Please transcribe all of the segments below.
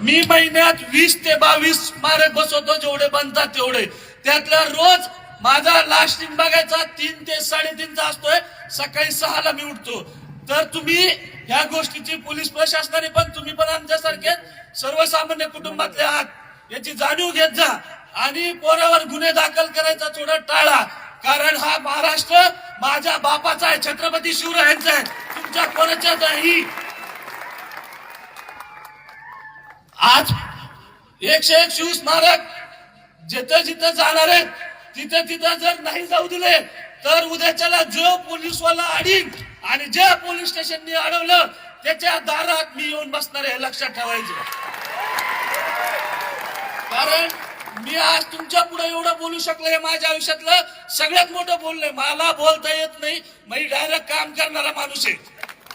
मी महिन्यात 20 ते 22 स्मारक बसवतो, जेवढे बनतात तेवढे. त्यातला रोज माझा लास्ट सीन बघायचा 3 ते 3:30 असतोय, सकाळी 6 ला मी उठतो. तर तुम्ही ह्या गोष्टीची पोलीस प्रशासनाने पण, तुम्ही पण आमच्यासारखे सर्वसामान्य कुटुंबातले आहात, याची जाणीव घेत जा आणि पोरावर गुन्हे दाखल करायचा थोडा टाळा. कारण हा महाराष्ट्र माझ्या बापाचा आहे, छत्रपती शिवरायांचा आहे, तुमच्या कोणाचा नाही. आज 101 शिवस्मारक जिथं जिथं जाणार आहेत तिथं तिथं जर नाही जाऊ दिले तर उद्याच्याला जो पोलीसवाला अडीन आणि जे पोलीस स्टेशननी अडवलं त्याच्या दारात मी येऊन बसणार आहे, लक्षात ठेवायचं. कारण मी आज तुमच्या पुढे एवढं बोलू शकलो, हे माझ्या आयुष्यातलं सगळ्यात मोठं बोलणं. मला बोलता येत नाही, मी डायरेक्ट काम करणारा माणूस आहे.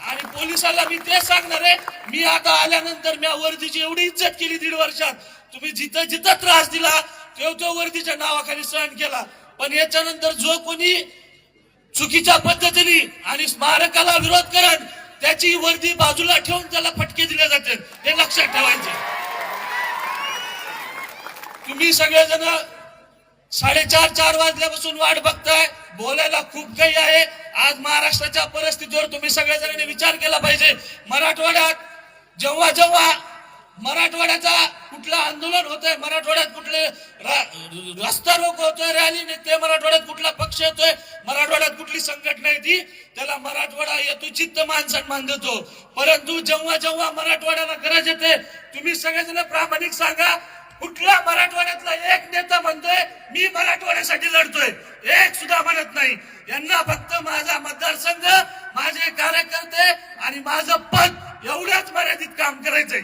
आणि पोलिसाला मी ते सांगणार आहे, मी आता आल्यानंतर मी वर्दीची एवढी इज्जत केली 1.5 वर्षात. तुम्ही जिथं जिथं त्रास दिला तो वर्दीच्या नावाखाली सहन केला. पण याच्यानंतर जो कोणी चुकीच्या पद्धतीने आणि स्मारकाला विरोध करत त्याची वर्दी बाजूला ठेवून त्याला फटके दिले जाते, हे लक्षात ठेवायचे. तुम्ही सगळेजण 4:30 वाजल्यापासून वाट बघताय, बोलायला खूप काही आहे. आज महाराष्ट्राच्या परिस्थितीवर तुम्ही सगळेजणांनी विचार केला पाहिजे. मराठवाड्यात जेव्हा जेव्हा मराठवाड्याचा कुठलं आंदोलन होतंय, मराठवाड्यात कुठले रस्ता रोको होतोय, रॅली निघते, मराठवाड्यात कुठला पक्ष येतोय, मराठवाड्यात कुठली संघटना येते, त्याला मराठवाडा यथोचित मान सन्मान देतो. परंतु जेव्हा जेव्हा मराठवाड्याला गरज येते, तुम्ही सगळेजण प्रामाणिक सांगा, कुठला मराठवाड्यातला एक नेता म्हणतोय मी मराठवाड्यासाठी लढतोय? एक सुद्धा म्हणत नाही. यांना फक्त माझा मतदारसंघ, माझे कार्यकर्ते आणि माझं पद एवढ्याच मर्यादित काम करायचंय.